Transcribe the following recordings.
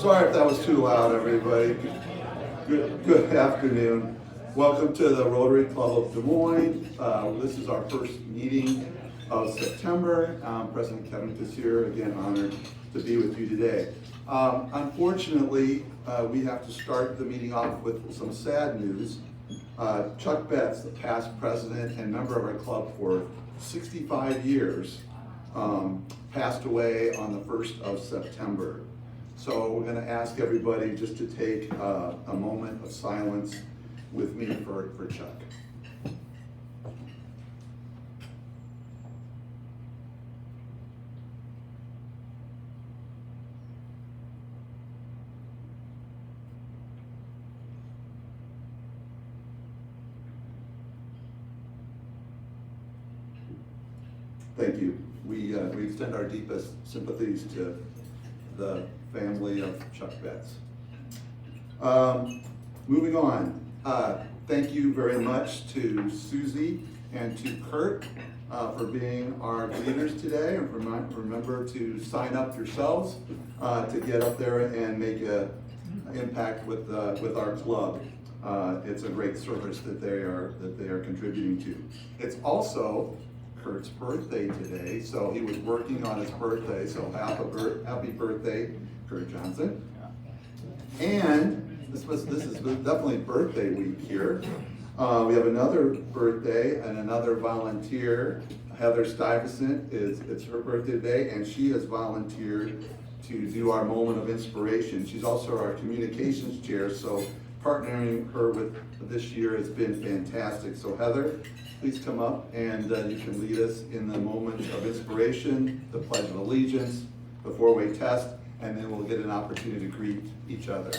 Sorry if that was too loud, everybody. Good afternoon. Welcome to the Rotary Club of Des Moines. This is our first meeting of September. President Kevin is here, again honored to be with you today. Unfortunately, we have to start the meeting off with some sad news. Chuck Betts, the past president and member of our club for 65 years, passed away on the 1st of September. So we're going to ask everybody just to take a moment of silence with me for Chuck. Thank you. We extend our deepest sympathies to the family of Chuck Betts. Moving on, thank you very much to Susie and to Kurt for being our leaders today, and remember to sign up yourselves to get up there and make an impact with our club. It's a great service that they are contributing to. It's also Kurt's birthday today, so he was working on his birthday, so happy birthday, Kurt Johnson. And this is definitely birthday week here. We have another birthday and another volunteer. Heather Stuyvesant, it's her birthday today, and she has volunteered to do our moment of inspiration. She's also our communications chair, so partnering her with this year has been fantastic. So Heather, please come up and you can lead us in the moment of inspiration, the Pledge of Allegiance, the four-way test, and then we'll get an opportunity to greet each other.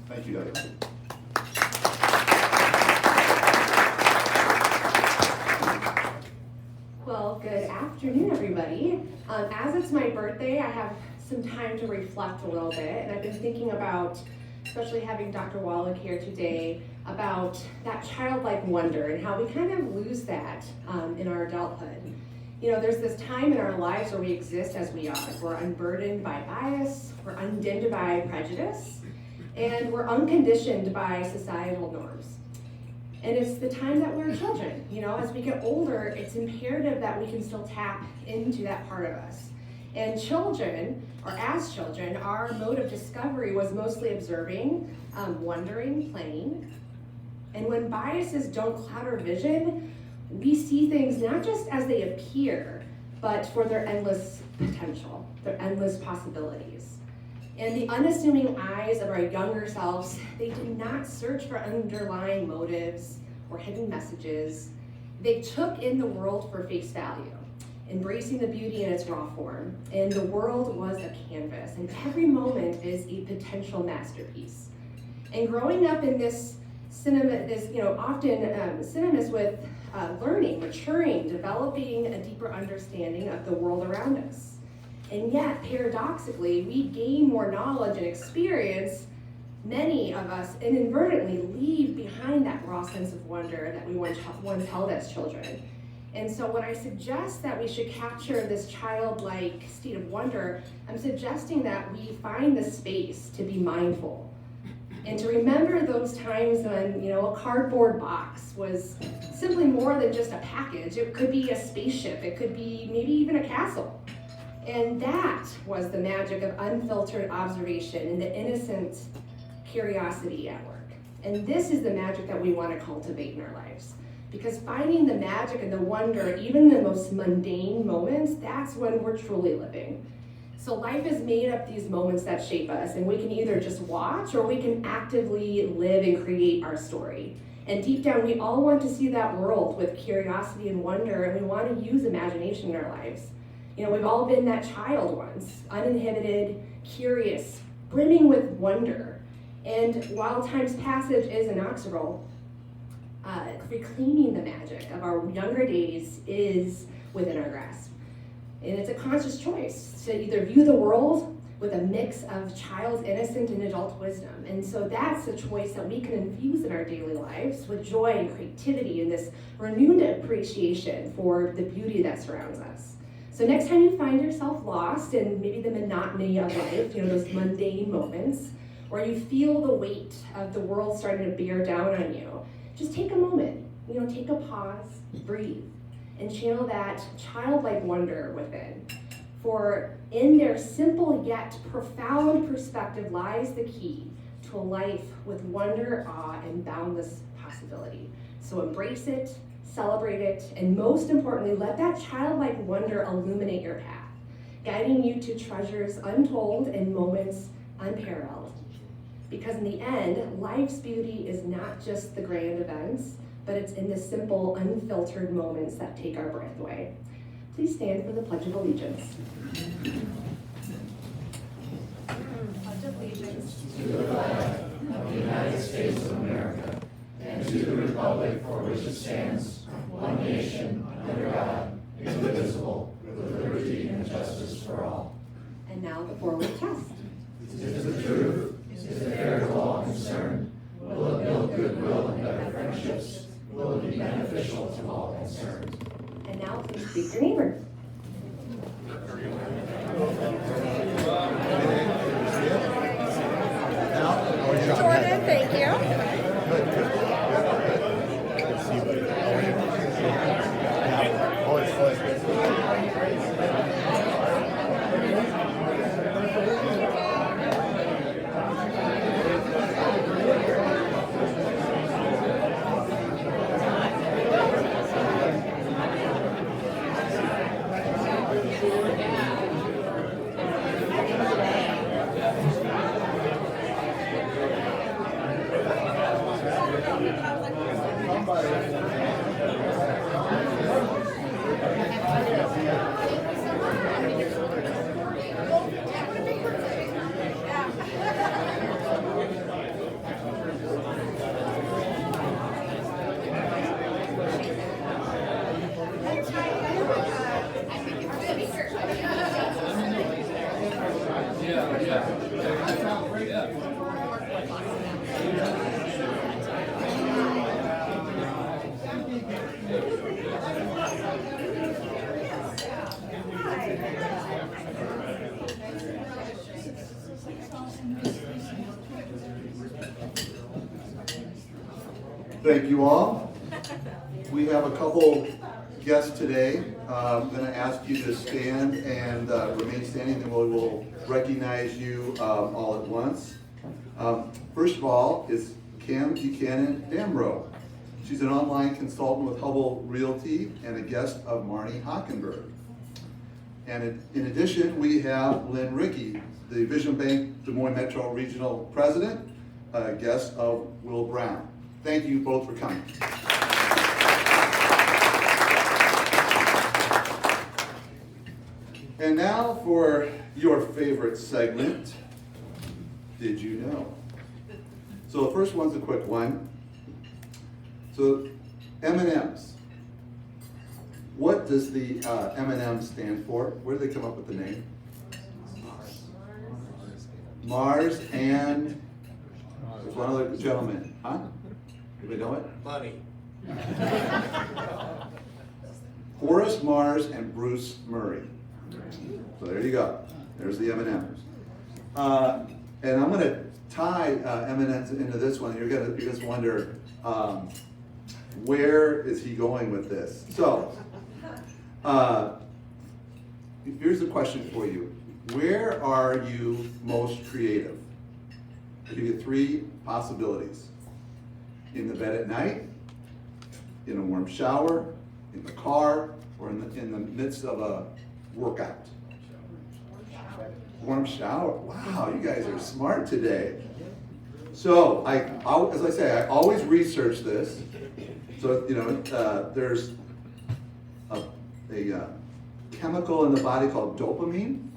Thank you, Heather. Well, good afternoon, everybody. As it's my birthday, I have some time to reflect a little bit, and I've been thinking about, especially having Dr. Wallach here today, about that childlike wonder and how we kind of lose that in our adulthood. You know, there's this time in our lives where we exist as we are. We're unburdened by bias, we're undimmed by prejudice, and we're unconditioned by societal norms. And it's the time that we're children. You know, as we get older, it's imperative that we can still tap into that part of us. And children, or as children, our mode of discovery was mostly observing, wondering, playing. And when biases don't cloud our vision, we see things not just as they appear, but for their endless potential, their endless possibilities. And the unassuming eyes of our younger selves, they did not search for underlying motives or hidden messages. They took in the world for face value, embracing the beauty in its raw form. And the world was a canvas, and every moment is a potential masterpiece. And growing up in this often synonymous with learning, maturing, developing a deeper understanding of the world around us. And yet, paradoxically, we gain more knowledge and experience. Many of us inadvertently leave behind that raw sense of wonder that we once held as children. And so when I suggest that we should capture this childlike state of wonder, I'm suggesting that we find the space to be mindful and to remember those times when, you know, a cardboard box was simply more than just a package. It could be a spaceship, it could be maybe even a castle. And that was the magic of unfiltered observation and the innocent curiosity at work. And this is the magic that we want to cultivate in our lives. Because finding the magic and the wonder, even in the most mundane moments, that's when we're truly living. So life is made up these moments that shape us, and we can either just watch or we can actively live and create our story. And deep down, we all want to see that world with curiosity and wonder, and we want to use imagination in our lives. You know, we've all been that child once, uninhibited, curious, brimming with wonder. And while time's passage is inexorable, reclaiming the magic of our younger days is within our grasp. And it's a conscious choice to either view the world with a mix of child's innocence and adult wisdom. And so that's a choice that we can infuse in our daily lives with joy and creativity and this renewed appreciation for the beauty that surrounds us. So next time you find yourself lost in maybe the monotony of life, those mundane moments, or you feel the weight of the world starting to bear down on you, just take a moment, take a pause, breathe, and channel that childlike wonder within. For in their simple yet profound perspective lies the key to a life with wonder, awe, and boundless possibility. So embrace it, celebrate it, and most importantly, let that childlike wonder illuminate your path, guiding you to treasures untold and moments unparalleled. Because in the end, life's beauty is not just the grand events, but it's in the simple, unfiltered moments that take our breath away. Please stand for the Pledge of Allegiance. Pledge of Allegiance to the flag of the United States of America and to the republic for which it stands, one nation, under God, indivisible, with liberty and justice for all. And now the forward test. Is the truth, is it fair to all concerned? Will it build goodwill and better friendships? Will it be beneficial to all concerned? And now please greet your neighbor. Jordan, thank you. Thank you all. We have a couple guests today. I'm going to ask you to stand and remain standing, and we will recognize you all at once. First of all is Cam Buchanan Damrow. She's an online consultant with Hubble Realty and a guest of Marnie Hockenberg. And in addition, we have Lynn Rickey, the Vision Bank Des Moines Metro Regional President, a guest of Will Brown. Thank you both for coming. And now for your favorite segment, Did You Know? So the first one's a quick one. So M&Ms. What does the M&M stand for? Where did they come up with the name? Mars and there's one other gentleman, huh? Anybody know it? Money. Horace Mars and Bruce Murray. So there you go. There's the M&Ms. And I'm going to tie M&Ms into this one. You're going to just wonder, where is he going with this? So, here's the question for you. Where are you most creative? I'll give you three possibilities. In the bed at night, in a warm shower, in the car, or in the midst of a workout. Warm shower. Wow, you guys are smart today. So, as I say, I always research this. So, there's a chemical in the body called dopamine,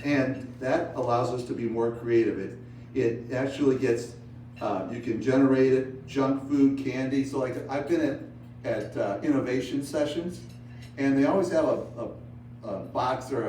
and that allows us to be more creative. It actually gets, you can generate it, junk food, candy. So like I've been at innovation sessions, and they always have a box or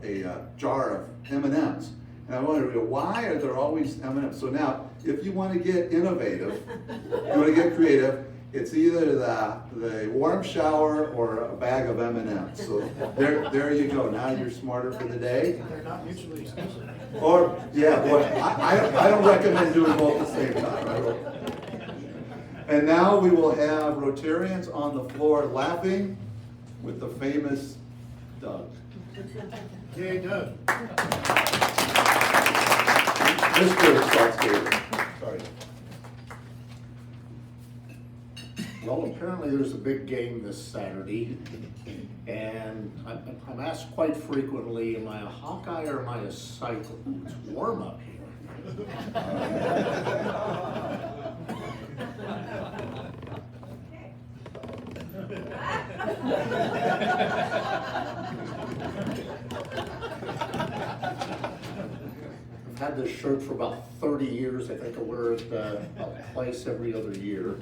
a jar of M&Ms. And I wonder, why are there always M&Ms? So now, if you want to get innovative, you want to get creative, it's either the warm shower or a bag of M&Ms. So there you go. Now you're smarter for the day. They're not mutually exclusive. Or, yeah, boy, I don't recommend doing both at the same time. Right? And now we will have Rotarians on the floor laughing with the famous Doug. Yay, Doug. Mr. Saltzgater. Sorry. Well, apparently there's a big game this Saturday, and I'm asked quite frequently, am I a Hawkeye or am I a Cycle? It's warm up here. I've had this shirt for about 30 years. I think I wear it twice every other year.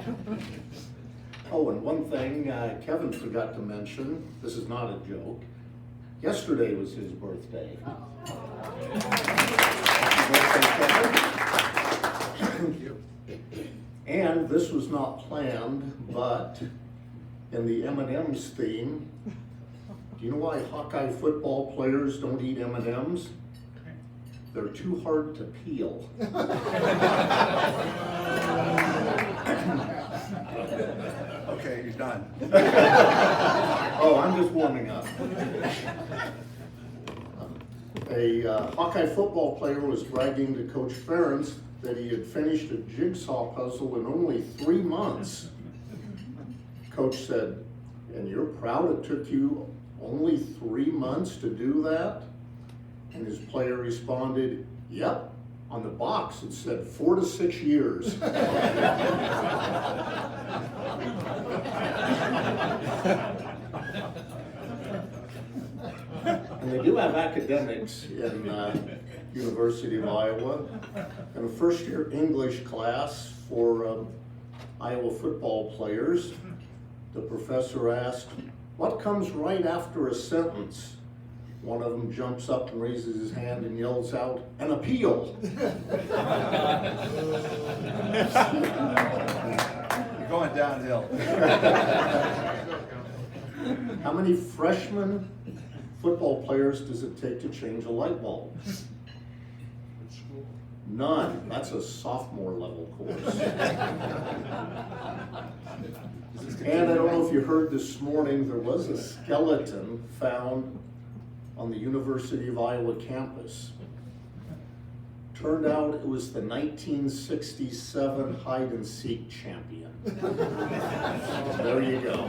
Oh, and one thing Kevin forgot to mention, this is not a joke. Yesterday was his birthday. Happy birthday, Kevin. Thank you. And this was not planned, but in the M&M's theme, do you know why Hawkeye football players don't eat M&M's? They're too hard to peel. Okay, you're done. Oh, I'm just warming up. A Hawkeye football player was bragging to Coach Ferentz that he had finished a jigsaw puzzle in only 3 months. Coach said, "And you're proud it took you only 3 months to do that?" And his player responded, "Yep, on the box it said 4 to 6 years." And they do have academics in University of Iowa. In a first-year English class for Iowa football players, the professor asked, "What comes right after a sentence?" One of them jumps up and raises his hand and yells out, "An appeal." You're going downhill. How many freshman football players does it take to change a light bulb? None. That's a sophomore level course. And I don't know if you heard this morning, there was a skeleton found on the University of Iowa campus. Turned out it was the 1967 hide and seek champion. There you go.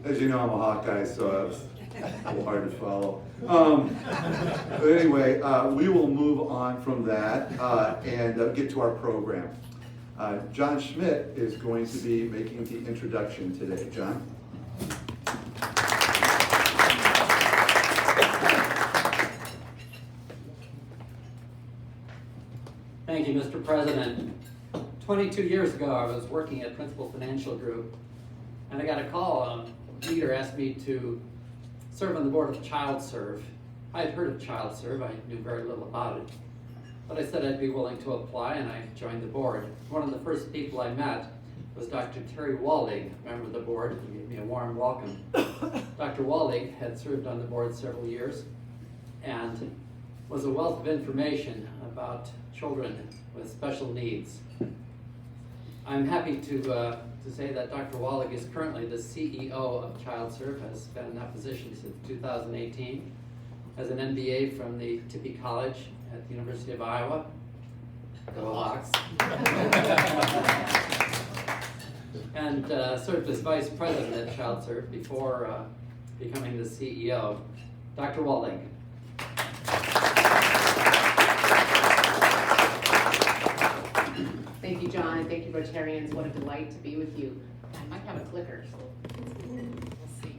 As you know, I'm a Hawkeye, so it's a little hard to follow. But anyway, we will move on from that and get to our program. John Schmidt is going to be making the introduction today. John? Thank you, Mr. President. 22 years ago, I was working at Principal Financial Group, and I got a call. A leader asked me to serve on the board of ChildServe. I had heard of ChildServe. I knew very little about it. But I said I'd be willing to apply, and I joined the board. One of the first people I met was Dr. Terry Walding, member of the board. He gave me a warm welcome. Dr. Walding had served on the board several years and was a wealth of information about children with special needs. I'm happy to say that Dr. Walding is currently the CEO of ChildServe, has been in that position since 2018, has an MBA from the Tippie College at the University of Iowa. Go Hawks. And served as vice president at ChildServe before becoming the CEO. Dr. Walding. Thank you, John, and thank you, Rotarians. What a delight to be with you. I might have a clicker, so we'll see.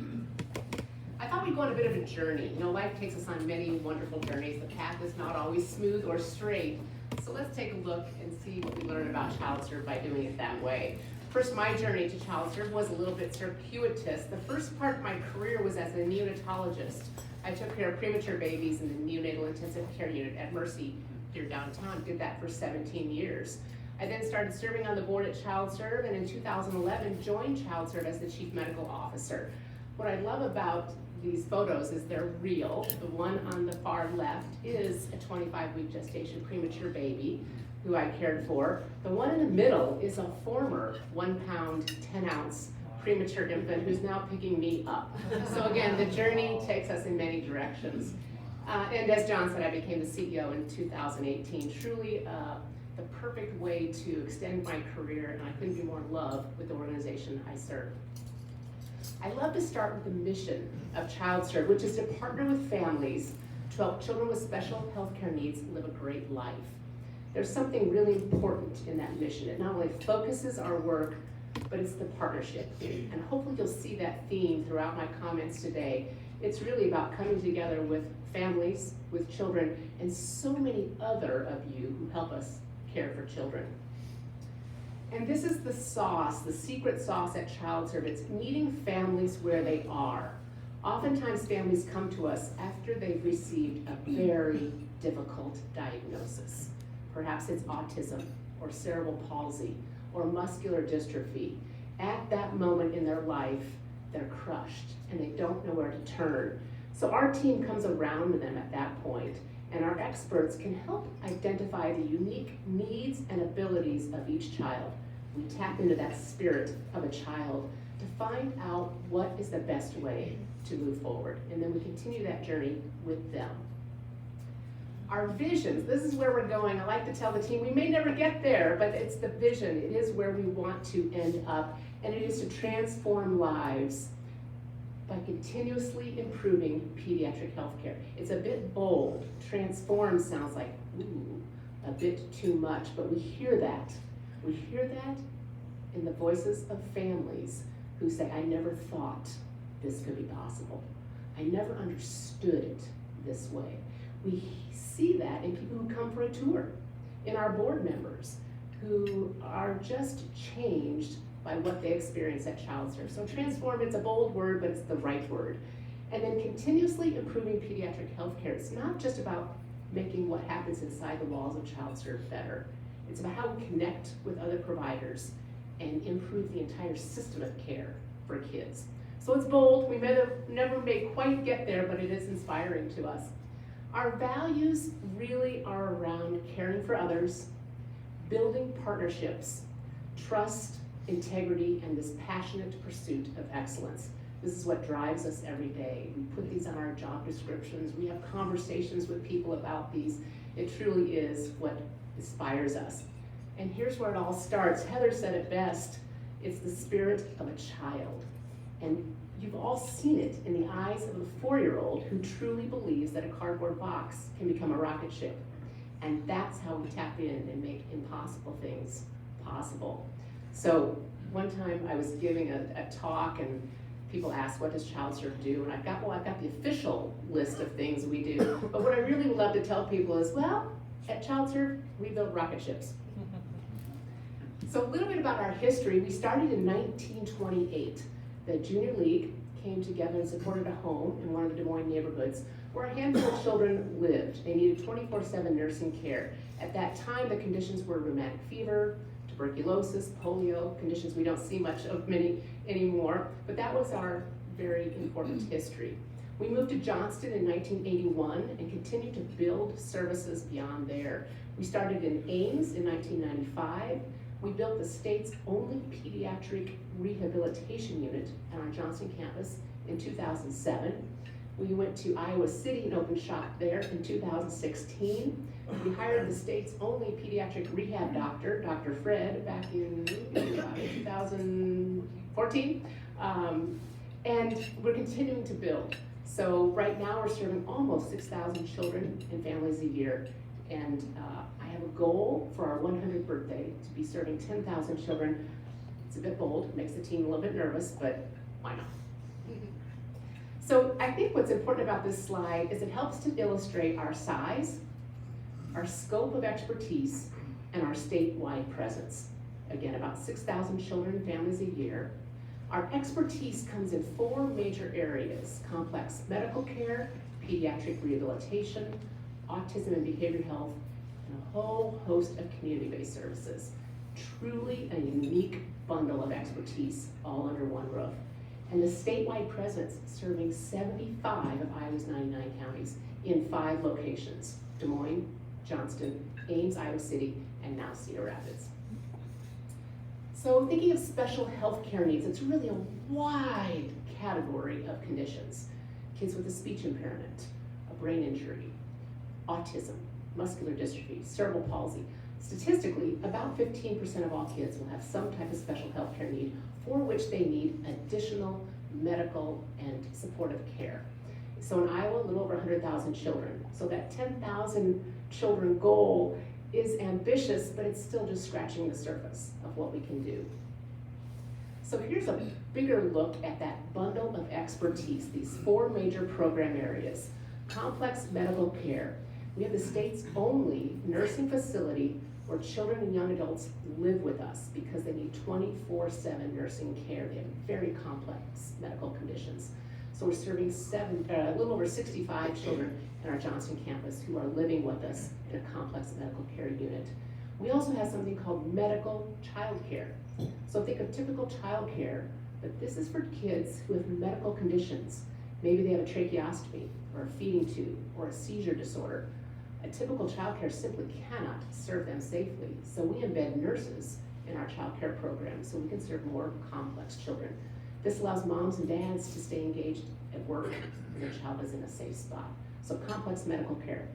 I thought we'd go on a bit of a journey. You know, life takes us on many wonderful journeys. The path is not always smooth or straight. So let's take a look and see what we learn about ChildServe by doing it that way. First, my journey to child serve was a little bit circuitous. The first part of my career was as a neonatologist. I took care of premature babies in the neonatal intensive care unit at Mercy here downtown, did that for 17 years. I then started serving on the board at Child Serve, and in 2011 joined Child Serve as the chief medical officer. What I love about these photos is they're real. The one on the far left is a 25-week gestation premature baby who I cared for. The one in the middle is a former 1 pound, 10 ounce premature infant who's now picking me up. So again, the journey takes us in many directions. And as John said, I became the CEO in 2018. Truly the perfect way to extend my career, and I couldn't be more in love with the organization I serve. I love to start with the mission of Child Serve, which is to partner with families to help children with special healthcare needs live a great life. There's something really important in that mission. It not only focuses our work, but it's the partnership. And hopefully you'll see that theme throughout my comments today. It's really about coming together with families, with children, and so many other of you who help us care for children. And this is the sauce, the secret sauce at Child Serve. It's meeting families where they are. Oftentimes families come to us after they've received a very difficult diagnosis. Perhaps it's autism or cerebral palsy or muscular dystrophy. At that moment in their life, they're crushed and they don't know where to turn. So our team comes around to them at that point, and our experts can help identify the unique needs and abilities of each child. We tap into that spirit of a child to find out what is the best way to move forward, and then we continue that journey with them. Our visions, this is where we're going. I like to tell the team, we may never get there, but it's the vision. It is where we want to end up, and it is to transform lives by continuously improving pediatric healthcare. It's a bit bold. Transform sounds like, ooh, a bit too much, but we hear that. We hear that in the voices of families who say, I never thought this could be possible. I never understood it this way. We see that in people who come for a tour, in our board members who are just changed by what they experience at Child Serve. So transform, it's a bold word, but it's the right word. And then continuously improving pediatric healthcare. It's not just about making what happens inside the walls of Child Serve better. It's about how we connect with other providers and improve the entire system of care for kids. So it's bold, we never may quite get there, but it is inspiring to us. Our values really are around caring for others, building partnerships, trust, integrity, and this passionate pursuit of excellence. This is what drives us every day. We put these on our job descriptions. We have conversations with people about these. It truly is what inspires us. And here's where it all starts. Heather said it best. It's the spirit of a child. And you've all seen it in the eyes of a 4-year-old who truly believes that a cardboard box can become a rocket ship. And that's how we tap in and make impossible things possible. So one time I was giving a talk and people asked, what does Child Serve do? And I've got the official list of things we do. But what I really love to tell people is, well, at Child Serve, we build rocket ships. So a little bit about our history. We started in 1928. The Junior League came together and supported a home in one of the Des Moines neighborhoods where a handful of children lived. They needed 24/7 nursing care. At that time, the conditions were rheumatic fever, tuberculosis, polio, conditions we don't see much of many anymore, but that was our very important history. We moved to Johnston in 1981 and continued to build services beyond there. We started in Ames in 1995. We built the state's only pediatric rehabilitation unit on our Johnston campus in 2007. We went to Iowa City and opened shop there in 2016. We hired the state's only pediatric rehab doctor, Dr. Fred, back in 2014. And we're continuing to build. So right now we're serving almost 6,000 children and families a year. And I have a goal for our 100th birthday to be serving 10,000 children. It's a bit bold, makes the team a little bit nervous, but why not? So I think what's important about this slide is it helps to illustrate our size, our scope of expertise, and our statewide presence. Again, about 6,000 children and families a year. Our expertise comes in 4 major areas: complex medical care, pediatric rehabilitation, autism and behavioral health, and a whole host of community-based services. Truly a unique bundle of expertise all under one roof. And the statewide presence serving 75 of Iowa's 99 counties in 5 locations: Des Moines, Johnston, Ames, Iowa City, and now Cedar Rapids. So thinking of special health care needs, it's really a wide category of conditions. Kids with a speech impairment, a brain injury, autism, muscular dystrophy, cerebral palsy. Statistically, about 15% of all kids will have some type of special health care need for which they need additional medical and supportive care. So in Iowa, a little over 100,000 children. So that 10,000 children goal is ambitious, but it's still just scratching the surface of what we can do. So here's a bigger look at that bundle of expertise, these 4 major program areas. Complex medical care. We have the state's only nursing facility where children and young adults live with us because they need 24/7 nursing care. They have very complex medical conditions. So we're serving a little over 65 children in our Johnston campus who are living with us in a complex medical care unit. We also have something called medical childcare. So think of typical childcare, but this is for kids who have medical conditions. Maybe they have a tracheostomy or a feeding tube or a seizure disorder. A typical childcare simply cannot serve them safely. So we embed nurses in our childcare program so we can serve more complex children. This allows moms and dads to stay engaged at work and their child is in a safe spot. So complex medical care.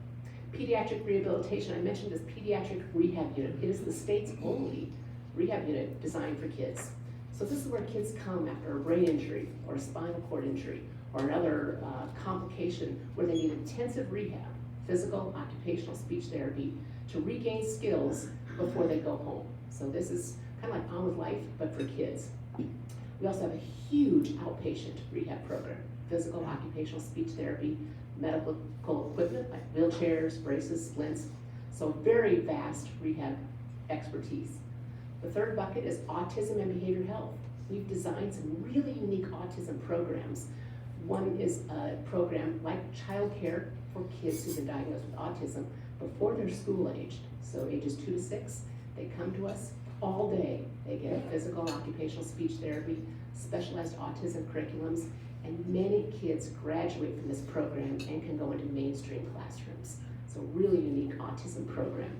Pediatric rehabilitation, I mentioned this pediatric rehab unit. It is the state's only rehab unit designed for kids. So this is where kids come after a brain injury or a spinal cord injury or another complication where they need intensive rehab, physical, occupational, speech therapy to regain skills before they go home. So this is kind of like On With Life, but for kids. We also have a huge outpatient rehab program, physical, occupational, speech therapy, medical equipment like wheelchairs, braces, splints. So very vast rehab expertise. The third bucket is autism and behavioral health. We've designed some really unique autism programs. One is a program like childcare for kids who've been diagnosed with autism before they're school aged. So ages 2 to 6, they come to us all day. They get physical, occupational, speech therapy, specialized autism curriculums, and many kids graduate from this program and can go into mainstream classrooms. So really unique autism program.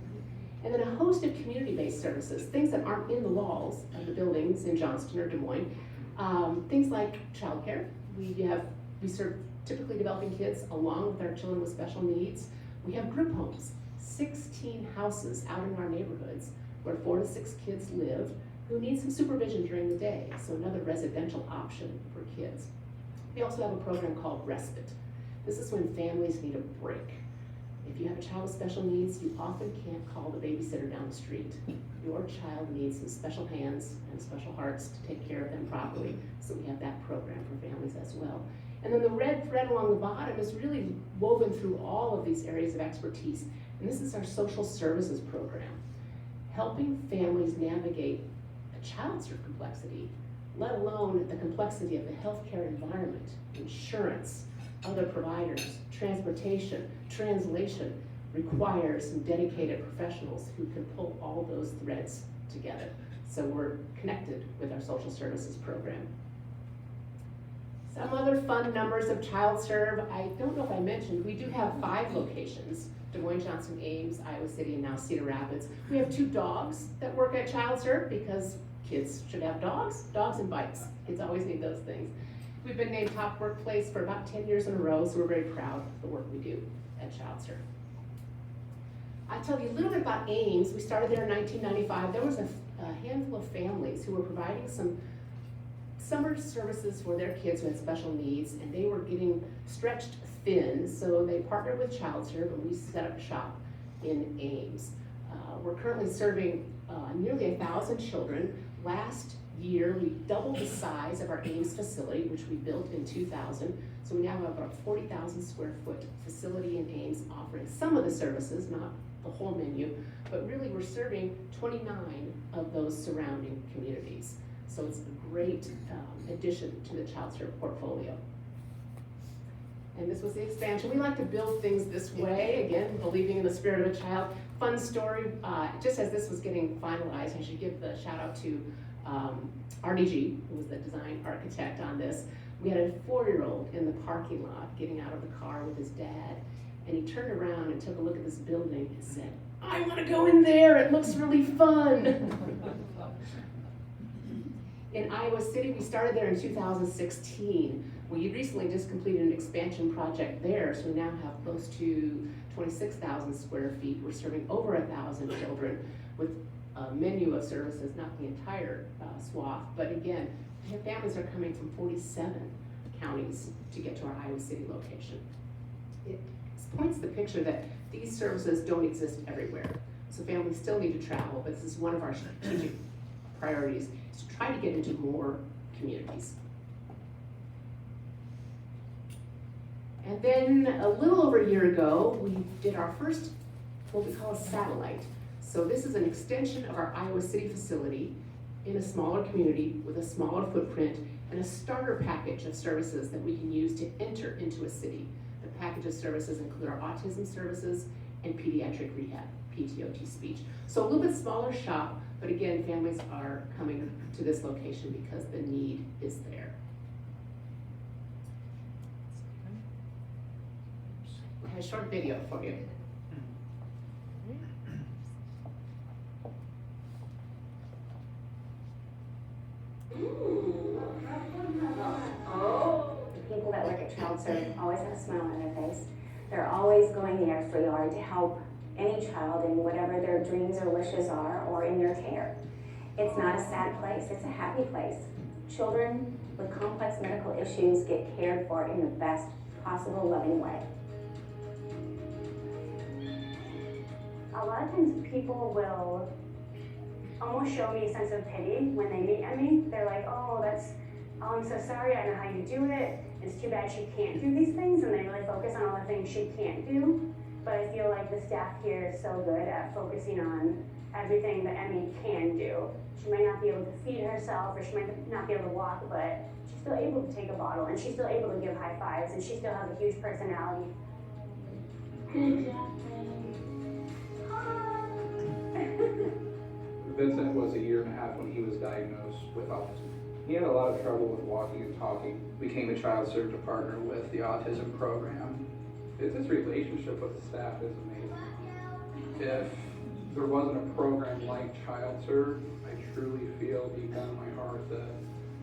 And then a host of community-based services, things that aren't in the walls of the buildings in Johnston or Des Moines. Things like childcare. We serve typically developing kids along with our children with special needs. We have group homes, 16 houses out in our neighborhoods where 4 to 6 kids live who need some supervision during the day. So another residential option for kids. We also have a program called Respite. This is when families need a break. If you have a child with special needs, you often can't call the babysitter down the street. Your child needs some special hands and special hearts to take care of them properly. So we have that program for families as well. And then the red thread along the bottom is really woven through all of these areas of expertise. And this is our social services program, helping families navigate a child's complexity, let alone the complexity of the healthcare environment, insurance, other providers, transportation, translation, requires some dedicated professionals who can pull all those threads together. So we're connected with our social services program. Some other fun numbers of ChildServe. I don't know if I mentioned, we do have 5 locations: Des Moines, Johnston, Ames, Iowa City, and now Cedar Rapids. We have 2 dogs that work at ChildServe because kids should have dogs and bikes. Kids always need those things. We've been named top workplace for about 10 years in a row, so we're very proud of the work we do at ChildServe. I'll tell you a little bit about Ames. We started there in 1995. There was a handful of families who were providing some summer services for their kids who had special needs, and they were getting stretched thin, so they partnered with ChildServe and we set up shop in Ames. We're currently serving nearly 1,000 children. Last year, we doubled the size of our Ames facility, which we built in 2000. So we now have about a 40,000 square foot facility in Ames offering some of the services, not the whole menu, but really we're serving 29 of those surrounding communities. So it's a great addition to the Child Serve portfolio. And this was the expansion. We like to build things this way, again, believing in the spirit of a child. Fun story, just as this was getting finalized, I should give the shout out to RDG, who was the design architect on this. We had a 4-year-old in the parking lot getting out of the car with his dad, and he turned around and took a look at this building and said, "I want to go in there, it looks really fun." In Iowa City, we started there in 2016. We recently just completed an expansion project there, so we now have close to 26,000 square feet. We're serving over 1,000 children with a menu of services, not the entire swath, but again, families are coming from 47 counties to get to our Iowa City location. It points the picture that these services don't exist everywhere. So families still need to travel, but this is one of our strategic priorities, is to try to get into more communities. And then a little over a year ago, we did our first, what we call a satellite. So this is an extension of our Iowa City facility in a smaller community with a smaller footprint and a starter package of services that we can use to enter into a city. The package of services include our autism services and pediatric rehab, PTOT speech. So a little bit smaller shop, but again, families are coming to this location because the need is there. I have a short video for you. The people that work at Child Serve always have a smile on their face. They're always going the extra yard to help any child in whatever their dreams or wishes are or in their care. It's not a sad place, it's a happy place. Children with complex medical issues get cared for in the best possible loving way. A lot of times people will almost show me a sense of pity when they meet Emmy. They're like, oh, I'm so sorry, I know how you do it. It's too bad she can't do these things, and they really focus on all the things she can't do. But I feel like the staff here is so good at focusing on everything that Emmy can do. She might not be able to feed herself, or she might not be able to walk, but she's still able to take a bottle, and she's still able to give high fives, and she still has a huge personality. Vincent was 1.5 years when he was diagnosed with autism. He had a lot of trouble with walking and talking. Became a Child Serve to partner with the autism program. His relationship with the staff is amazing. If there wasn't a program like Child Serve, I truly feel deep down in my heart that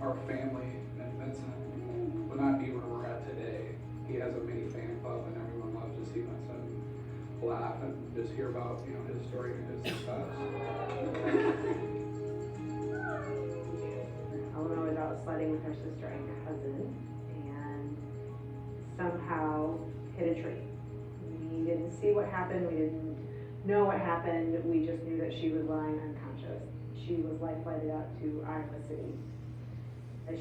our family and Vincent would not be where we're at today. He has a mini fan club, and everyone loves to see my son laugh and just hear about his story and his success. Eleanor was out sledding with her sister and cousin, and somehow hit a tree. We didn't see what happened. We didn't know what happened. We just knew that she was lying unconscious. She was life-flighted out to Iowa City.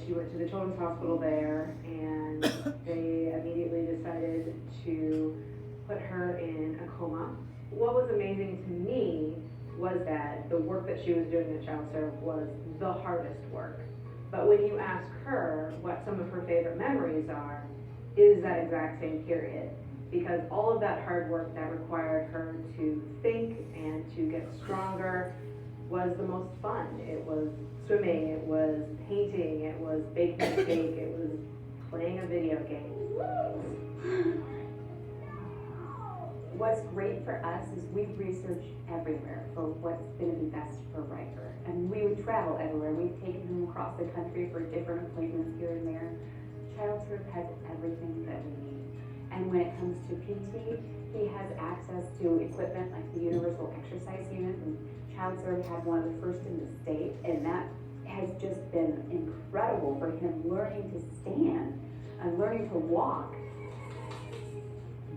She went to the children's hospital there, and they immediately decided to put her in a coma. What was amazing to me was that the work that she was doing at Child Serve was the hardest work. But when you ask her what some of her favorite memories are, it is that exact same period. Because all of that hard work that required her to think and to get stronger was the most fun. It was swimming, it was painting, it was baking a cake, it was playing a video game. What's great for us is we've researched everywhere for what's going to be best for Riker. And we would travel everywhere. We've taken him across the country for different appointments here and there. Child Serve has everything that we need. And when it comes to PT, he has access to equipment like the Universal Exercise Unit. And Child Serve had one of the first in the state. And that has just been incredible for him learning to stand and learning to walk.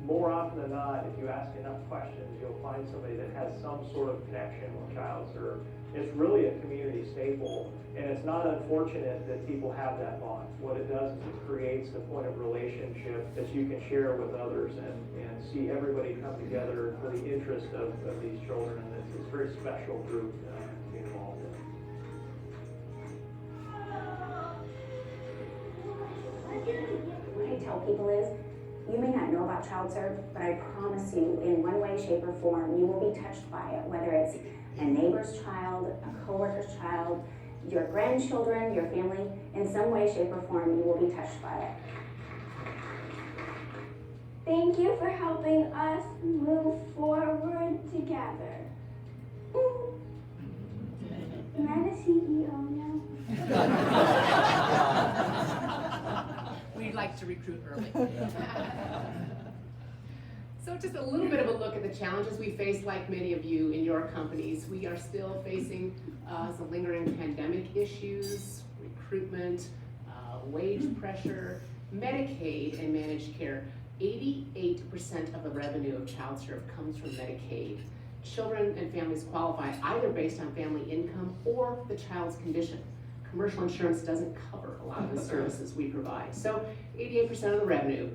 more often than not, if you ask enough questions, you'll find somebody that has some sort of connection with child serve. It's really a community staple, and it's not unfortunate that people have that bond. What it does is it creates a point of relationship that you can share with others and see everybody come together for the interest of these children, and it's a very special group to be involved in. What I tell people is, you may not know about child serve, but I promise you, in one way, shape, or form, you will be touched by it, whether it's a neighbor's child, a coworker's child, your grandchildren, your family. In some way, shape, or form, you will be touched by it. Thank you for helping us move forward together. Am I the CEO now? We'd like to recruit early. So just a little bit of a look at the challenges we face, like many of you in your companies. We are still facing some lingering pandemic issues, recruitment, wage pressure, Medicaid and managed care. 88% of the revenue of child serve comes from Medicaid. Children and families qualify either based on family income or the child's condition. Commercial insurance doesn't cover a lot of the services we provide. So 88% of the revenue.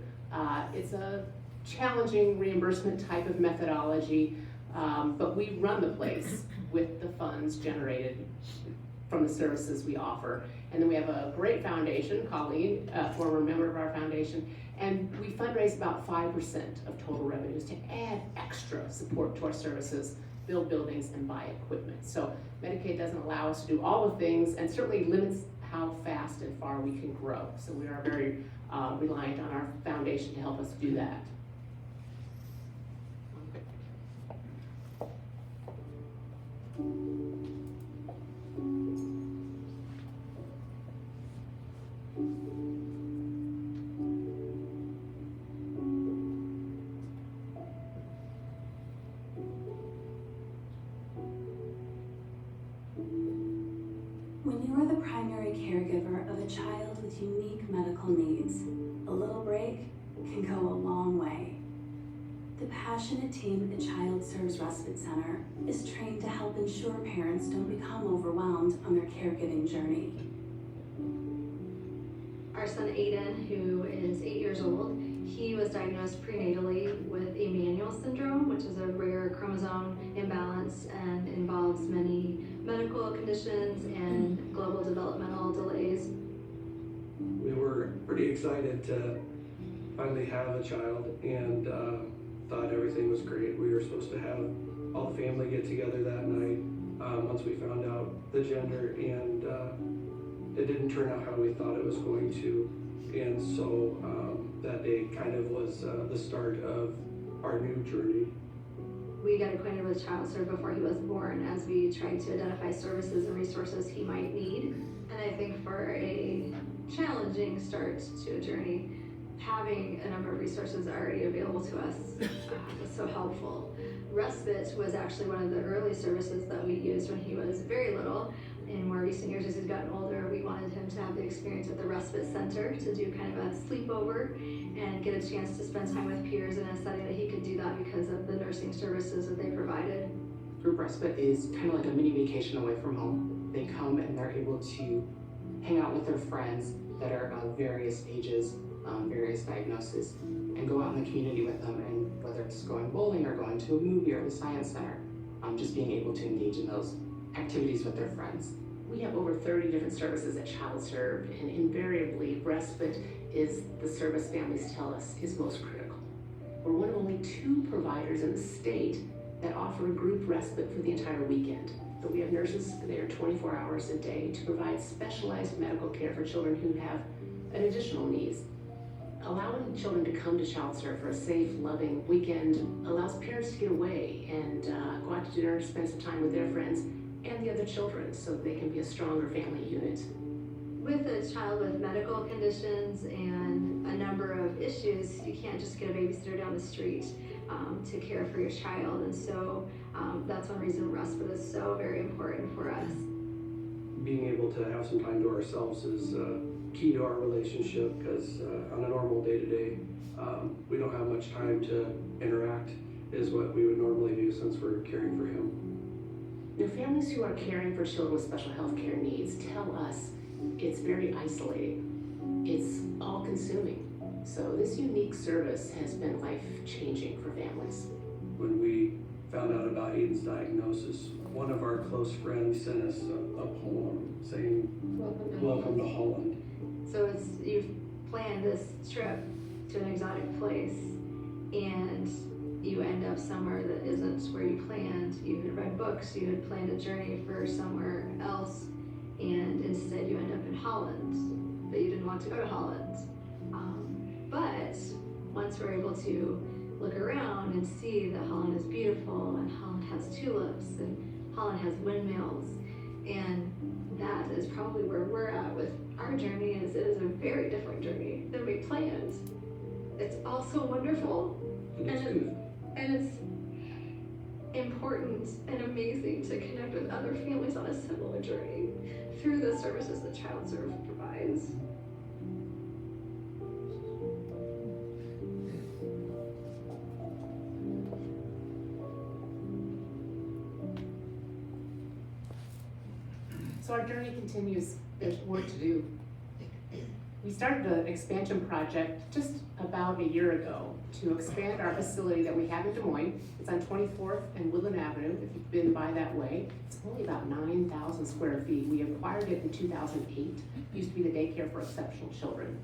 It's a challenging reimbursement type of methodology, but we run the place with the funds generated from the services we offer. And then we have a great foundation, Colleen, a former member of our foundation, and we fundraise about 5% of total revenues to add extra support to our services, build buildings, and buy equipment. So Medicaid doesn't allow us to do all the things, and certainly limits how fast and far we can grow. So we are very reliant on our foundation to help us do that. When you are the primary caregiver of a child with unique medical needs, a little break can go a long way. The passionate team at Child Serves Respite Center is trained to help ensure parents don't become overwhelmed on their caregiving journey. Our son Aiden, who is 8 years old, he was diagnosed prenatally with Emanuel syndrome, which is a rare chromosome imbalance and involves many medical conditions and global developmental delays. We were pretty excited to finally have a child and thought everything was great. We were supposed to have all the family get together that night once we found out the gender, and it didn't turn out how we thought it was going to. And so that day kind of was the start of our new journey. We got acquainted with Child Serve before he was born as we tried to identify services and resources he might need. And I think for a challenging start to a journey, having a number of resources already available to us was so helpful. Respite was actually one of the early services that we used when he was very little. In more recent years, as he's gotten older, we wanted him to have the experience at the Respite Center to do kind of a sleepover and get a chance to spend time with peers in a setting that he could do that because of the nursing services that they provided. Group respite is kind of like a mini vacation away from home. They come and they're able to hang out with their friends that are of various ages, various diagnoses, and go out in the community with them, and whether it's going bowling or going to a movie or the science center, just being able to engage in those activities with their friends. We have over 30 different services at Child Serve, and invariably respite is the service families tell us is most critical. We're one of only 2 providers in the state that offer group respite for the entire weekend. But we have nurses there 24 hours a day to provide specialized medical care for children who have an additional needs. Allowing children to come to Child Serve for a safe, loving weekend allows parents to get away and go out to dinner, spend some time with their friends and the other children so they can be a stronger family unit. With a child with medical conditions and a number of issues, you can't just get a babysitter down the street to care for your child. And so that's one reason respite is so very important for us. Being able to have some time to ourselves is key to our relationship, because on a normal day-to-day we don't have much time to interact is what we would normally do since we're caring for him. Now, families who are caring for children with special health care needs tell us it's very isolating. It's all-consuming. So this unique service has been life-changing for families. When we found out about Aiden's diagnosis, one of our close friends sent us a poem saying, "Welcome to Holland." So you've planned this trip to an exotic place, and you end up somewhere that isn't where you planned. You had read books, you had planned a journey for somewhere else, and instead you end up in Holland, but you didn't want to go to Holland. But once we're able to look around and see that Holland is beautiful, and Holland has tulips, and Holland has windmills, and that is probably where we're at with our journey. Is it is a very different journey than we planned. It's also wonderful, and it's important and amazing to connect with other families on a similar journey through the services that ChildServe provides. So our journey continues. There's work to do. We started an expansion project just about a year ago to expand our facility that we have in Des Moines. It's on 24th and Woodland Avenue, if you've been by that way. It's only about 9,000 square feet. We acquired it in 2008. It used to be the daycare for exceptional children.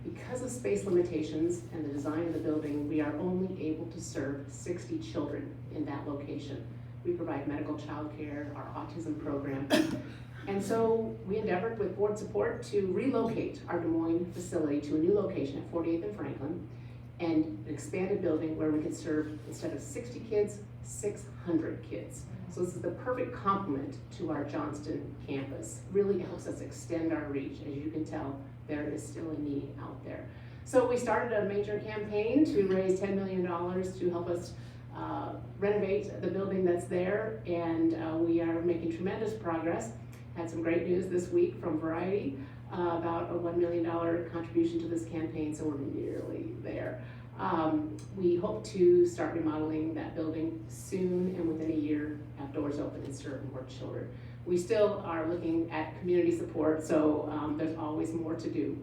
Because of space limitations and the design of the building, we are only able to serve 60 children in that location. We provide medical child care, our autism program. And so we endeavored with board support to relocate our Des Moines facility to a new location at 48th and Franklin, and an expanded building where we could serve, instead of 60 kids, 600 kids. So this is the perfect complement to our Johnston campus. Really helps us extend our reach. As you can tell, there is still a need out there. So we started a major campaign to raise $10 million to help us renovate the building that's there, and we are making tremendous progress. Had some great news this week from Variety about a $1 million contribution to this campaign, so we're nearly there. We hope to start remodeling that building soon, and within a year have doors open and serve more children. We still are looking at community support, so there's always more to do.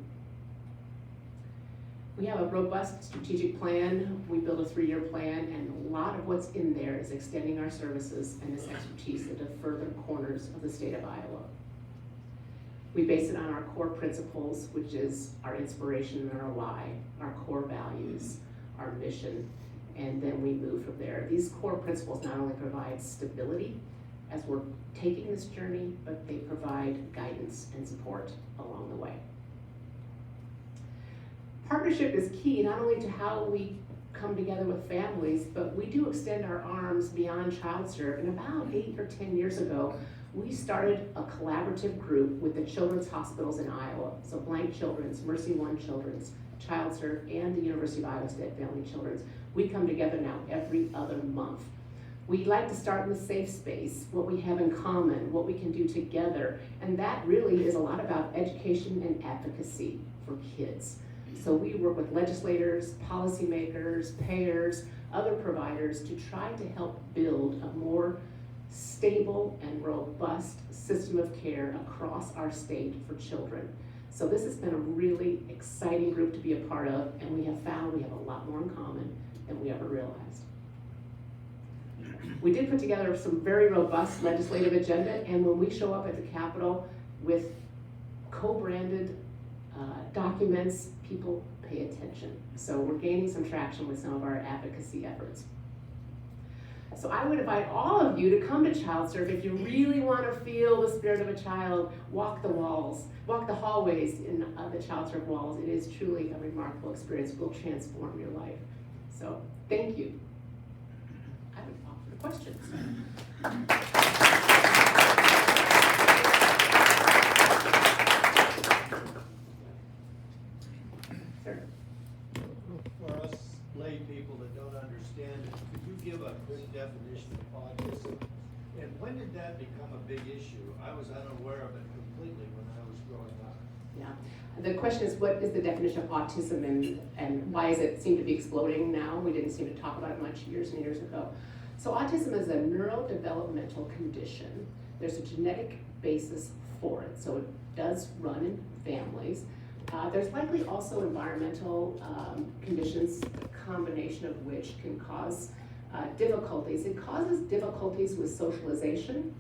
We have a robust strategic plan. We built a 3-year plan, and a lot of what's in there is extending our services and this expertise into further corners of the state of Iowa. We base it on our core principles, which is our inspiration and our why, our core values, our mission, and then we move from there. These core principles not only provide stability as we're taking this journey, but they provide guidance and support along the way. Partnership is key not only to how we come together with families, but we do extend our arms beyond ChildServe. And about 8 or 10 years ago, we started a collaborative group with the children's hospitals in Iowa. So Blank Children's, Mercy One Children's, ChildServe, and the University of Iowa State Family Children's. We come together now every other month. We like to start in the safe space, what we have in common, what we can do together. And that really is a lot about education and advocacy for kids. So we work with legislators, policymakers, payers, other providers to try to help build a more stable and robust system of care across our state for children. So this has been a really exciting group to be a part of, and we have found we have a lot more in common than we ever realized. We did put together some very robust legislative agenda, and when we show up at the Capitol with co-branded documents, people pay attention. So we're gaining some traction with some of our advocacy efforts. So I would invite all of you to come to ChildServe. If you really want to feel the spirit of a child, walk the walls, walk the hallways in the ChildServe walls. It is truly a remarkable experience. It will transform your life. So thank you. I would offer questions. For us lay people that don't understand it, could you give a quick definition of autism? And when did that become a big issue? I was unaware of it completely when I was growing up. Yeah. The question is, what is the definition of autism and why does it seem to be exploding now? We didn't seem to talk about it much years and years ago. So autism is a neurodevelopmental condition. There's a genetic basis for it, so it does run in families. There's likely also environmental conditions, a combination of which can cause difficulties. It causes difficulties with socialization,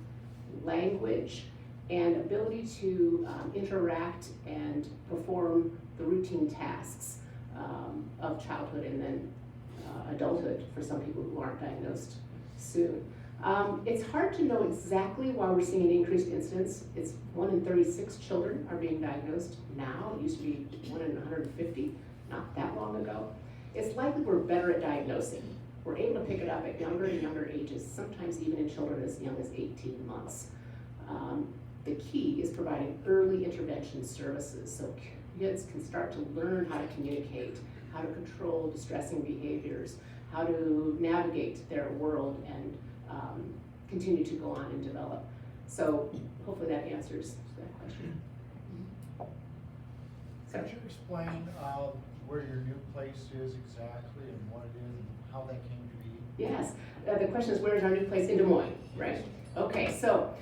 language, and ability to interact and perform the routine tasks of childhood and then adulthood for some people who aren't diagnosed soon. It's hard to know exactly why we're seeing an increased incidence. It's 1 in 36 children are being diagnosed now. It used to be 1 in 150 not that long ago. It's likely we're better at diagnosing. We're able to pick it up at younger and younger ages, sometimes even in children as young as 18 months. The key is providing early intervention services so kids can start to learn how to communicate, how to control distressing behaviors, how to navigate their world and continue to go on and develop. So hopefully that answers that question. Could you explain where your new place is exactly and what it is and how that came to be? Yes, the question is, where is our new place in Des Moines, right? Okay, so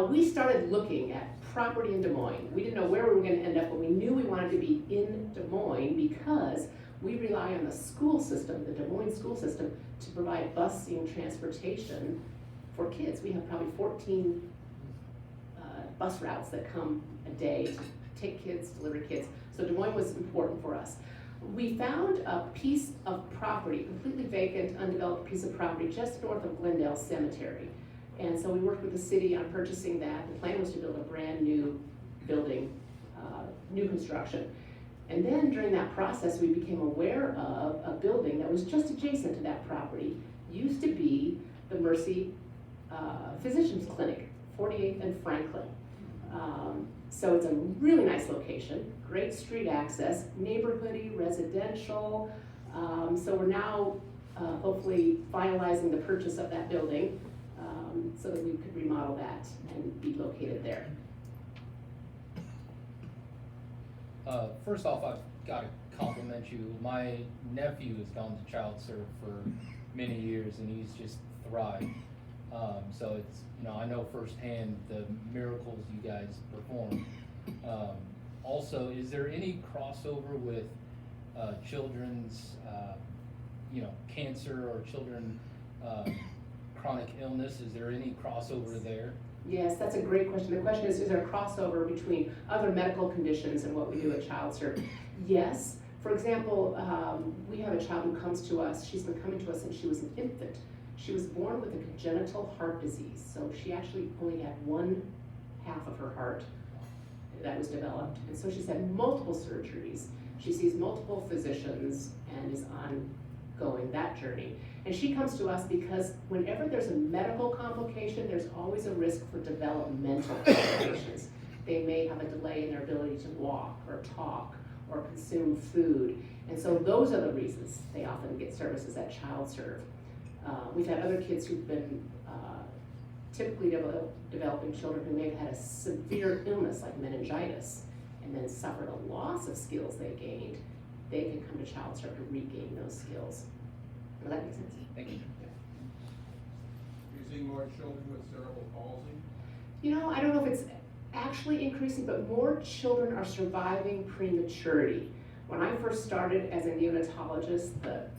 we started looking at property in Des Moines. We didn't know where we were going to end up, but we knew we wanted to be in Des Moines because we rely on the school system, the Des Moines school system, to provide busing transportation for kids. We have probably 14 bus routes that come a day to take kids, deliver kids. So Des Moines was important for us. We found a piece of property, completely vacant, undeveloped piece of property just north of Glendale Cemetery. And so we worked with the city on purchasing that. The plan was to build a brand new building, new construction. And then during that process, we became aware of a building that was just adjacent to that property. Used to be the Mercy Physicians Clinic, 48th and Franklin. So it's a really nice location, great street access, neighborhoody, residential. So we're now hopefully finalizing the purchase of that building so that we could remodel that and be located there. First off, I've got to compliment you. My nephew has gone to child serve for many years and he's just thrived. So it's, I know firsthand the miracles you guys perform. Also, is there any crossover with children's, cancer or children chronic illness? Is there any crossover there? Yes, that's a great question. The question is there a crossover between other medical conditions and what we do at child serve? Yes. For example, we have a child who comes to us. She's been coming to us since she was an infant. She was born with a congenital heart disease, so she actually only had one half of her heart that was developed. And so she's had multiple surgeries. She sees multiple physicians and is ongoing that journey. And she comes to us because whenever there's a medical complication, there's always a risk for developmental complications. They may have a delay in their ability to walk or talk or consume food. And so those are the reasons they often get services at child serve. We've had other kids who've been typically developing children who may have had a severe illness like meningitis and then suffered a loss of skills they gained. They can come to child serve to regain those skills. Does that make sense? Thank you. You're seeing more children with cerebral palsy? I don't know if it's actually increasing, but more children are surviving prematurity. When I first started as a neonatologist, the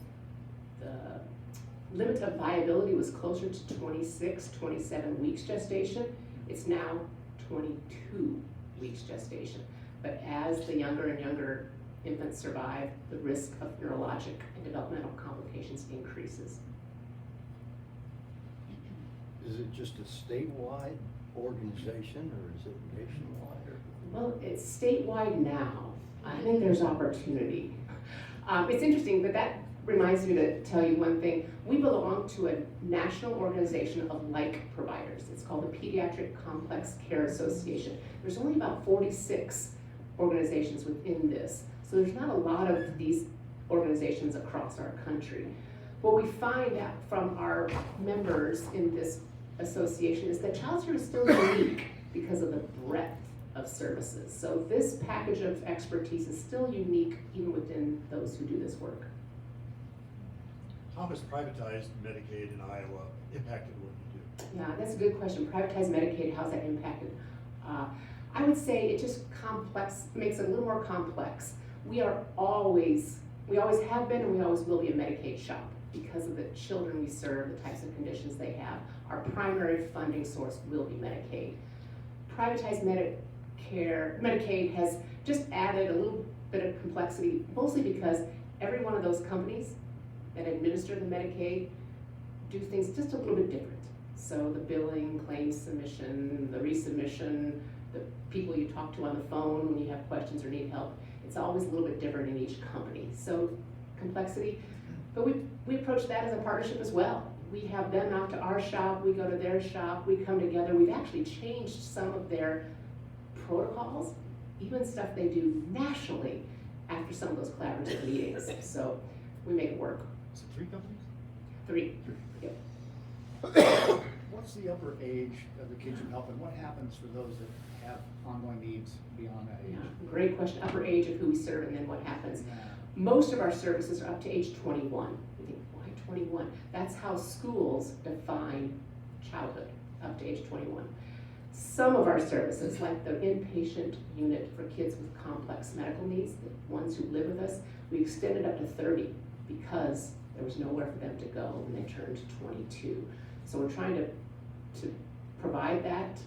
limit of viability was closer to 26, 27 weeks gestation. It's now 22 weeks gestation. But as the younger and younger infants survive, the risk of neurologic and developmental complications increases. Is it just a statewide organization or is it nationwide? Well, it's statewide now. I think there's opportunity. It's interesting, but that reminds me to tell you one thing. We belong to a national organization of like providers. It's called the Pediatric Complex Care Association. There's only about 46 organizations within this. So there's not a lot of these organizations across our country. What we find out from our members in this association is that child care is still unique because of the breadth of services. So this package of expertise is still unique even within those who do this work. How has privatized Medicaid in Iowa impacted what you do? Yeah, that's a good question. Privatized Medicaid, how's that impacted? I would say it just makes it a little more complex. We always have been and we always will be a Medicaid shop because of the children we serve, the types of conditions they have. Our primary funding source will be Medicaid. Privatized Medicaid has just added a little bit of complexity, mostly because every one of those companies that administer the Medicaid do things just a little bit different. So the billing, claims submission, the resubmission, the people you talk to on the phone when you have questions or need help, it's always a little bit different in each company. So complexity, but we approach that as a partnership as well. We have them out to our shop, we go to their shop, we come together. We've actually changed some of their protocols, even stuff they do nationally after some of those collaborative meetings. So we make it work. Is it 3 companies? 3. Yep. What's the upper age of the kids you help, and what happens for those that have ongoing needs beyond that age? Yeah, great question. Upper age of who we serve and then what happens. Most of our services are up to age 21. You think, why 21? That's how schools define childhood, up to age 21. Some of our services, like the inpatient unit for kids with complex medical needs, the ones who live with us, we extended up to 30 because there was nowhere for them to go when they turned 22. So we're trying to provide that.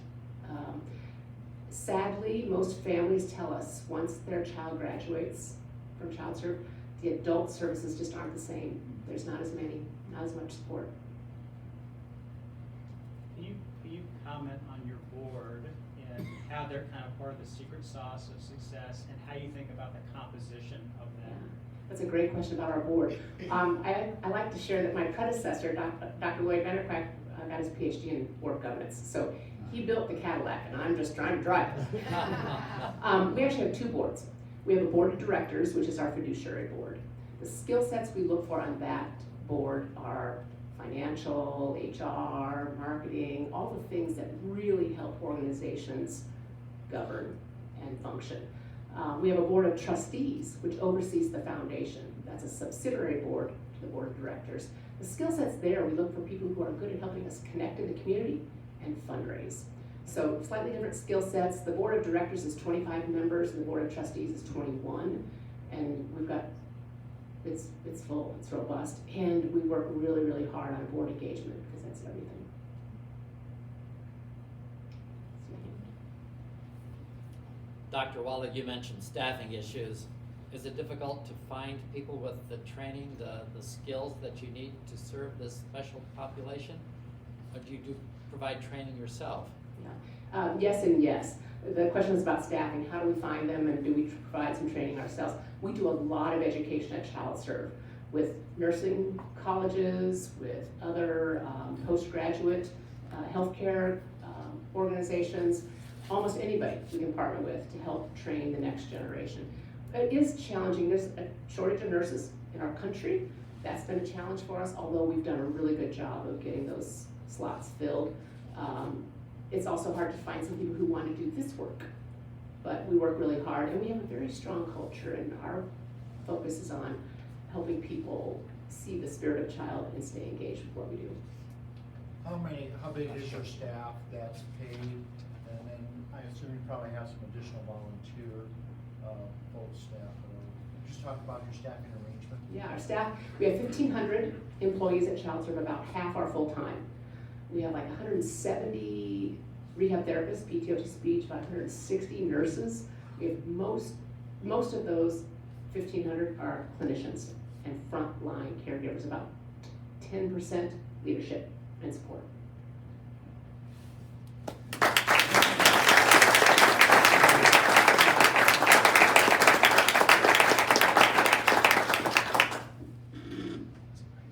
Sadly, most families tell us once their child graduates from child serve, the adult services just aren't the same. There's not as much support. Can you comment on your board and how they're kind of part of the secret sauce of success and how you think about the composition of that? That's a great question about our board. I like to share that my predecessor, Dr. Lloyd Vanderquack, got his PhD in board governance. So he built the Cadillac and I'm just trying to drive it. We actually have 2 boards. We have a board of directors, which is our fiduciary board. The skill sets we look for on that board are financial, HR, marketing, all the things that really help organizations govern and function. We have a board of trustees, which oversees the foundation. That's a subsidiary board to the board of directors. The skill sets there, we look for people who are good at helping us connect in the community and fundraise. So slightly different skill sets. The board of directors is 25 members and the board of trustees is 21. And we've got, it's full, it's robust. And we work really, really hard on board engagement because that's everything. Dr. Waller, you mentioned staffing issues. Is it difficult to find people with the training, the skills that you need to serve this special population? Or do you provide training yourself? Yeah. Yes and yes. The question was about staffing. How do we find them and do we provide some training ourselves? We do a lot of education at Child Serve with nursing colleges, with other postgraduate healthcare organizations, almost anybody we can partner with to help train the next generation. It is challenging. There's a shortage of nurses in our country. That's been a challenge for us, although we've done a really good job of getting those slots filled. It's also hard to find some people who want to do this work, but we work really hard and we have a very strong culture and our focus is on helping people see the spirit of child and stay engaged with what we do. How big is your staff that's paid? And then I assume you probably have some additional volunteer full staff. Just talk about your staffing arrangement. Yeah, our staff, we have 1,500 employees at Child Serve, about half are full-time. We have like 170 rehab therapists, PTO speech, about 160 nurses. We have most of those 1,500 are clinicians and frontline caregivers, about 10% leadership and support.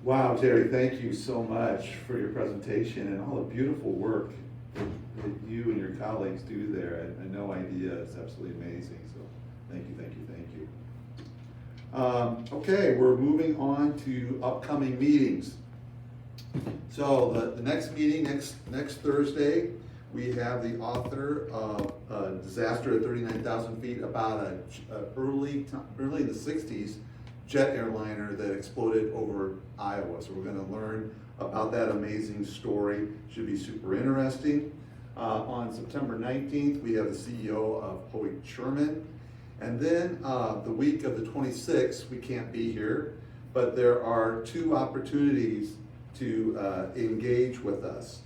Wow, Terry, thank you so much for your presentation and all the beautiful work that you and your colleagues do there. I had no idea. It's absolutely amazing. So thank you, thank you, thank you. Okay, we're moving on to upcoming meetings. So the next meeting, next Thursday, we have the author of Disaster at 39,000 Feet about early in the 60s jet airliner that exploded over Iowa. So we're going to learn about that amazing story. Should be super interesting. On September 19th, we have the CEO of Hoyt Sherman. And then the week of the 26th, we can't be here, but there are 2 opportunities to engage with us.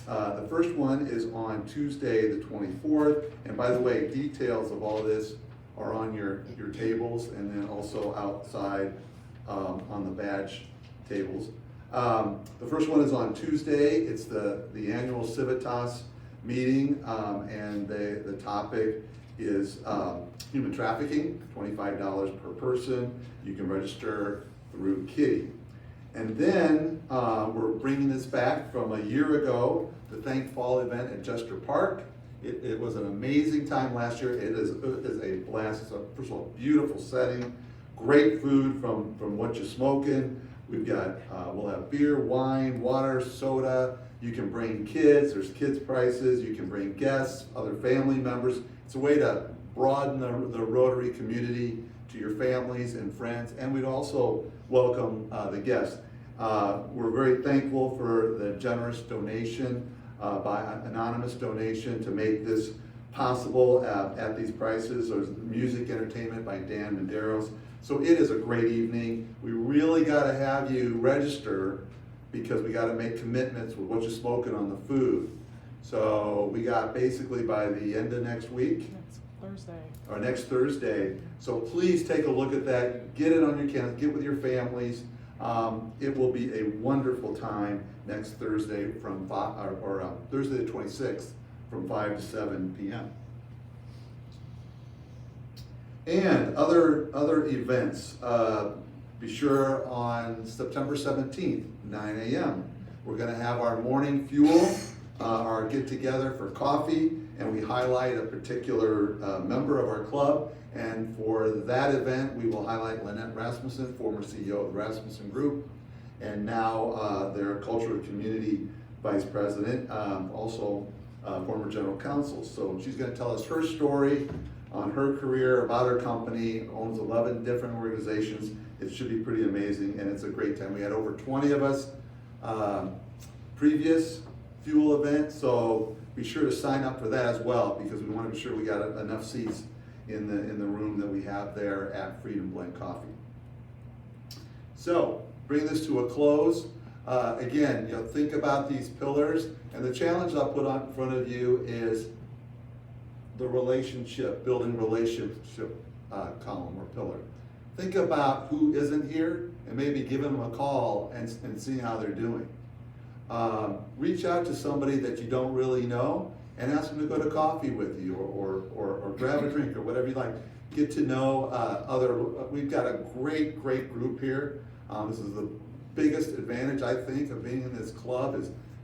The first one is on Tuesday, the 24th. And by the way, details of all this are on your tables and then also outside on the badge tables. The first one is on Tuesday. It's the annual Civitas meeting, and the topic is human trafficking, $25 per person. You can register through Kitty. And then we're bringing this back from a year ago, the Thank Fall event at Jester Park. It was an amazing time last year. It is a blast. It's first of all, beautiful setting, great food from What You Smokin'. We've got, we'll have beer, wine, water, soda. You can bring kids, there's kids prices. You can bring guests, other family members. It's a way to broaden the Rotary community to your families and friends. And we'd also welcome the guests. We're very thankful for the generous donation by anonymous donation to make this possible at these prices. There's music entertainment by Dan Medeiros. So it is a great evening. We really got to have you register because we got to make commitments with What You Smokin' on the food. So we got basically by the end of next week. Next Thursday. So please take a look at that. Get it on your calendar. Get with your families. It will be a wonderful time next Thursday from Thursday the 26th from 5 to 7 p.m. And other events. Be sure on September 17th, 9 a.m. We're going to have our morning fuel, our get together for coffee, and we highlight a particular member of our club. And for that event, we will highlight Lynette Rasmussen, former CEO of the Rasmussen Group, and now their Culture and Community Vice President, also former General Counsel. So she's going to tell us her story on her career, about her company, owns 11 different organizations. It should be pretty amazing, and it's a great time. We had over 20 of us previous fuel event, so be sure to sign up for that as well, because we want to be sure we got enough seats in the room that we have there at Freedom Blend Coffee. So, bring this to a close. Again, think about these pillars, and the challenge I'll put on in front of you is the building relationship column or pillar. Think about who isn't here and maybe give them a call and see how they're doing. Reach out to somebody that you don't really know and ask them to go to coffee with you or grab a drink or whatever you like. Get to know we've got a great group here. This is the biggest advantage, I think, of being in this club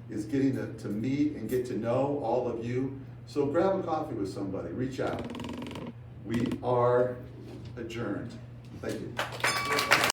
is getting to meet and get to know all of you. So grab a coffee with somebody, reach out. We are adjourned. Thank you.